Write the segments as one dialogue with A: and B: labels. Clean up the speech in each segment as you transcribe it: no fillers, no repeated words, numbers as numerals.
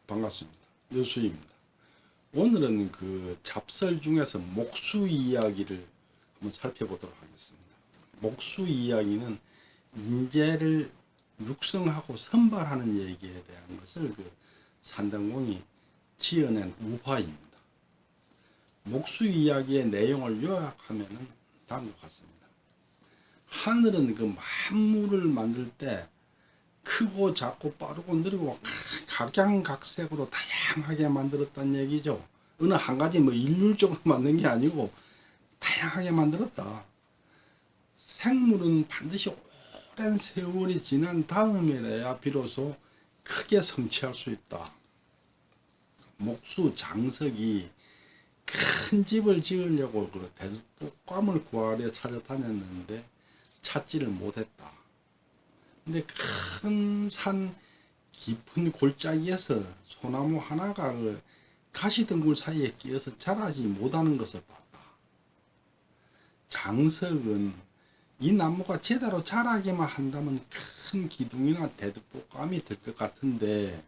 A: 반갑습니다. 여수입니다. 오늘은 그 잡설 중에서 목수 이야기를 한번 살펴보도록 하겠습니다. 목수 이야기는 인재를 육성하고 선발하는 얘기에 대한 것을 그 산당공이 지어낸 우화입니다. 목수 이야기의 내용을 요약하면 다음과 같습니다. 하늘은 그 만물을 만들 때 크고 작고 빠르고 느리고 각양각색으로 다양하게 만들었다는 얘기죠. 어느 한 가지 뭐 일률적으로 만든 게 아니고 다양하게 만들었다. 생물은 반드시 오랜 세월이 지난 다음에야 비로소 크게 성취할 수 있다. 목수 장석이 큰 집을 지으려고 그 대tuk감을 구하려 찾아다녔는데 찾지를 못했다. 근데 큰 산 깊은 골짜기에서 소나무 하나가 그 가시덩굴 사이에 끼어서 자라지 못하는 것을 봤다. 장석은 이 나무가 제대로 자라기만 한다면 큰 기둥이나 대두꽃감이 될 것 같은데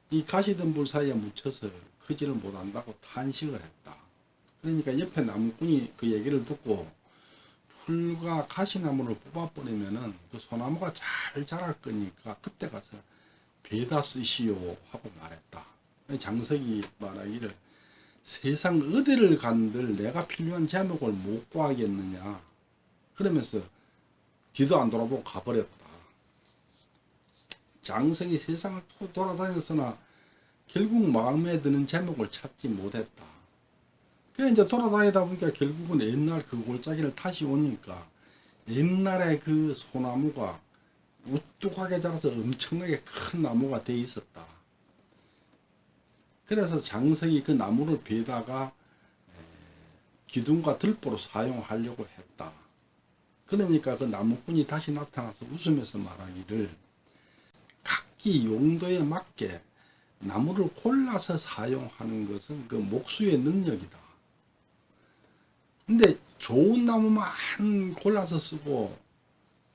A: 이 가시덩굴 사이에 묻혀서 크지를 못한다고 탄식을 했다. 그러니까 옆에 나무꾼이 그 얘기를 듣고 풀과 가시나무를 뽑아버리면은 그 소나무가 잘 자랄 거니까 그때 가서 베다 쓰시오 하고 말했다. 장석이 말하기를 세상 어디를 간들 내가 필요한 제목을 못 구하겠느냐 그러면서 뒤도 안 돌아보고 가버렸다. 장석이 세상을 돌아다녔으나 결국 마음에 드는 제목을 찾지 못했다. 그래 이제 돌아다니다 보니까 결국은 옛날 그 골짜기를 다시 오니까 옛날에 그 소나무가 우뚝하게 자라서 엄청나게 큰 나무가 돼 있었다. 그래서 장석이 그 나무를 베다가 기둥과 들보로 사용하려고 했다. 그러니까 그 나무꾼이 다시 나타나서 웃으면서 말하기를 각기 용도에 맞게 나무를 골라서 사용하는 것은 그 목수의 능력이다. 근데 좋은 나무만 골라서 쓰고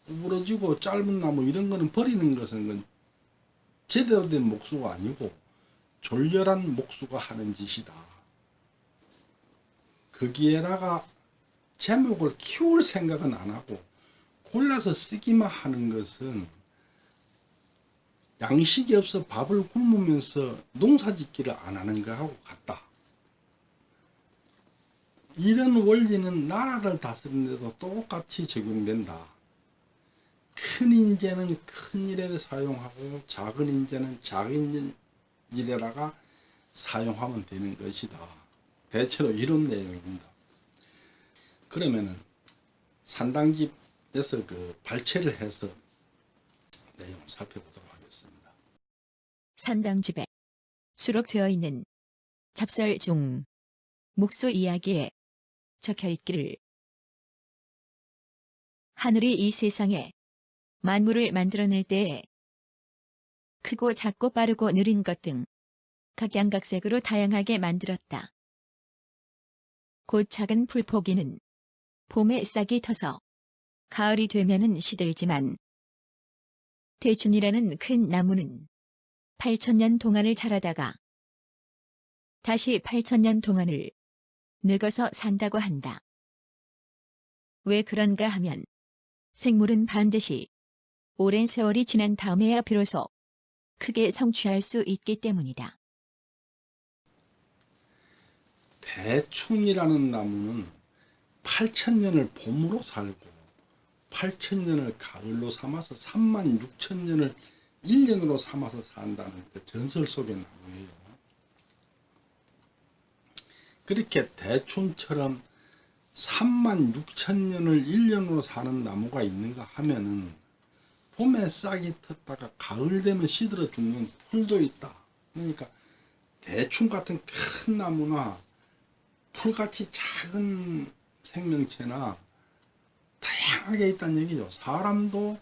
A: 부러지고 짧은 나무 이런 거는 버리는 것은 제대로 된 목수가 아니고 졸렬한 목수가 하는 짓이다. 거기에다가 제목을 키울 생각은 안 하고 골라서 쓰기만 하는 것은 양식이 없어 밥을 굶으면서 농사짓기를 안 하는 것하고 같다. 이런 원리는 나라를 다스리는데도 똑같이 적용된다. 큰 인재는 큰 일에 사용하고 작은 인재는 작은 일에다가 사용하면 되는 것이다. 대체로 이런 내용입니다. 그러면은 산당집에서 그 발췌를 해서 내용을 살펴보도록 하겠습니다.
B: 산당집에 수록되어 있는 잡설 중 목수 이야기에 적혀 있기를 하늘이 이 세상에 만물을 만들어낼 때에 크고 작고 빠르고 느린 것 등 각양각색으로 다양하게 만들었다. 곧 작은 풀포기는 봄에 싹이 터서 가을이 되면은 시들지만 대춘이라는 큰 나무는 8,000년 동안을 자라다가 다시 8,000년 동안을 늙어서 산다고 한다. 왜 그런가 하면 생물은 반드시 오랜 세월이 지난 다음에야 비로소 크게 성취할 수 있기 때문이다.
A: 대충이라는 나무는 8,000년을 봄으로 살고 8,000년을 가을로 삼아서 36,000년을 1년으로 삼아서 산다는 그 전설 속의 나무예요. 그렇게 대충처럼 36,000년을 1년으로 사는 나무가 있는가 하면은 봄에 싹이 텄다가 가을 되면 시들어 죽는 풀도 있다. 그러니까 대충 같은 큰 나무나 풀같이 작은 생명체나 다양하게 있다는 얘기죠. 사람도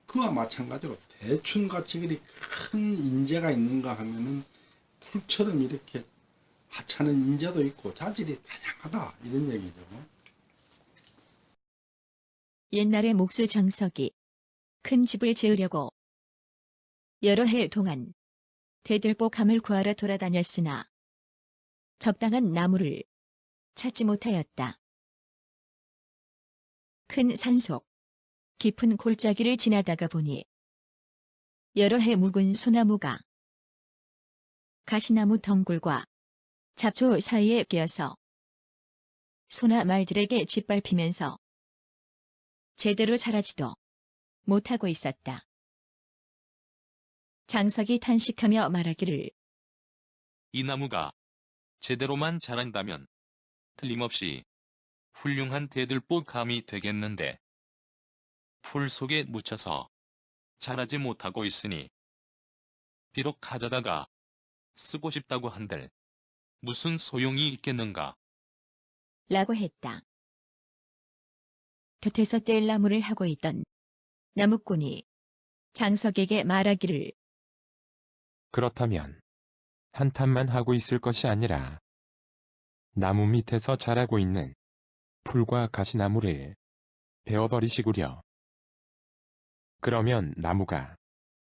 A: 그와 마찬가지로 대충같이 그리 큰 인재가 있는가 하면은 풀처럼 이렇게 하찮은 인재도 있고 자질이 다양하다 이런 얘기죠.
B: 옛날에 목수 장석이 큰 집을 지으려고 여러 해 동안 대들보감을 구하러 돌아다녔으나 적당한 나무를 찾지 못하였다. 큰 산속, 깊은 골짜기를 지나다가 보니 여러 해 묵은 소나무가 가시나무 덩굴과 잡초 사이에 끼어서 소나 말들에게 짓밟히면서 제대로 자라지도 못하고 있었다. 장석이 탄식하며 말하기를
C: 이 나무가 제대로만 자란다면 틀림없이 훌륭한 대들보감이 되겠는데 풀 속에 묻혀서 자라지 못하고 있으니 비록 가져다가 쓰고 싶다고 한들 무슨 소용이 있겠는가.
B: 라고 했다. 곁에서 뗄나무를 하고 있던 나무꾼이 장석에게 말하기를
D: 그렇다면 한탄만 하고 있을 것이 아니라 나무 밑에서 자라고 있는 풀과 가시나무를 베어버리시구려. 그러면 나무가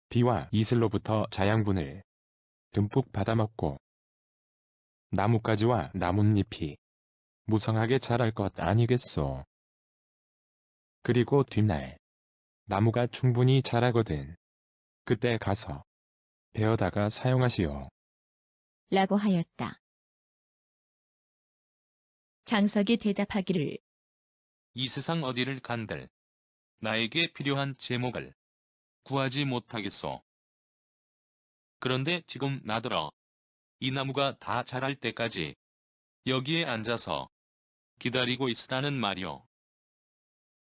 D: 비와 이슬로부터 자양분을 듬뿍 받아먹고 나뭇가지와 나뭇잎이 무성하게 자랄 것 아니겠소. 그리고 뒷날 나무가 충분히 자라거든 그때 가서 베어다가 사용하시오.
B: 라고 하였다. 장석이 대답하기를
C: 이 세상 어디를 간들 나에게 필요한 제목을 구하지 못하겠소. 그런데 지금 나더러 이 나무가 다 자랄 때까지 여기에 앉아서 기다리고 있으라는 말이오.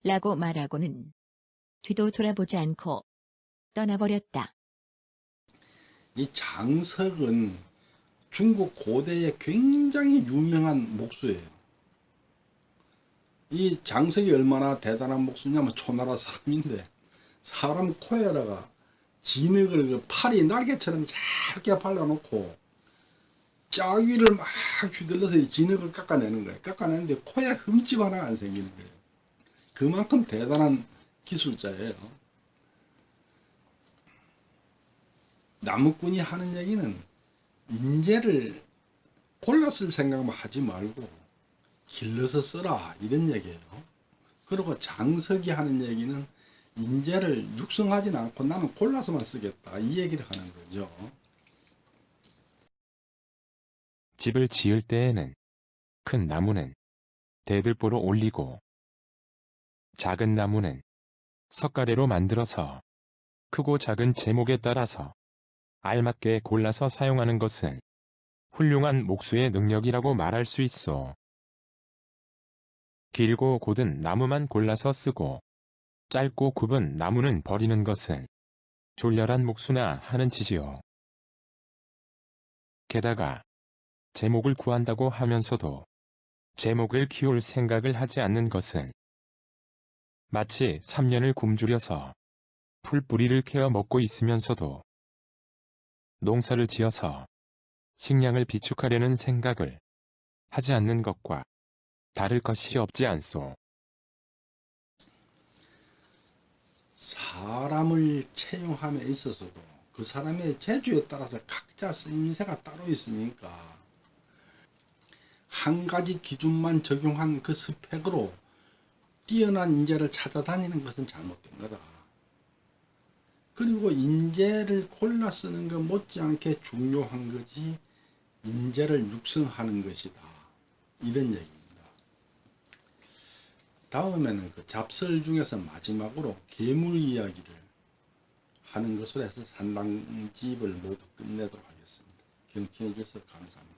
B: 라고 말하고는 뒤도 돌아보지 않고 떠나버렸다.
A: 이 장석은 중국 고대에 굉장히 유명한 목수예요. 이 장석이 얼마나 대단한 목수냐면 초나라 사람인데 사람 코에다가 진흙을 그 팔이 날개처럼 짧게 발라놓고 짜위를 막 휘둘러서 이 진흙을 깎아내는 거예요. 깎아내는데 코에 흠집 하나 안 생기는 거예요. 그만큼 대단한 기술자예요. 나무꾼이 하는 얘기는 인재를 골라 쓸 생각만 하지 말고 길러서 써라 이런 얘기예요. 그리고 장석이 하는 얘기는 인재를 육성하진 않고 나는 골라서만 쓰겠다 이 얘기를 하는 거죠.
D: 집을 지을 때에는 큰 나무는 대들보로 올리고 작은 나무는 석가래로 만들어서 크고 작은 제목에 따라서 알맞게 골라서 사용하는 것은 훌륭한 목수의 능력이라고 말할 수 있어. 길고 곧은 나무만 골라서 쓰고 짧고 굽은 나무는 버리는 것은 졸렬한 목수나 하는 짓이요. 게다가 제목을 구한다고 하면서도 제목을 키울 생각을 하지 않는 것은 마치 3년을 굶주려서 풀뿌리를 캐어 먹고 있으면서도 농사를 지어서 식량을 비축하려는 생각을 하지 않는 것과 다를 것이 없지 않소.
A: 사람을 채용함에 있어서도 그 사람의 재주에 따라서 각자 쓰임새가 따로 있으니까 한 가지 기준만 적용한 그 스펙으로 뛰어난 인재를 찾아다니는 것은 잘못된 거다. 그리고 인재를 골라 쓰는 것 못지않게 중요한 것이 인재를 육성하는 것이다. 이런 얘기입니다. 다음에는 그 잡설 중에서 마지막으로 괴물 이야기를 하는 것으로 해서 산당집을 모두 끝내도록 하겠습니다. 경청해 주셔서 감사합니다.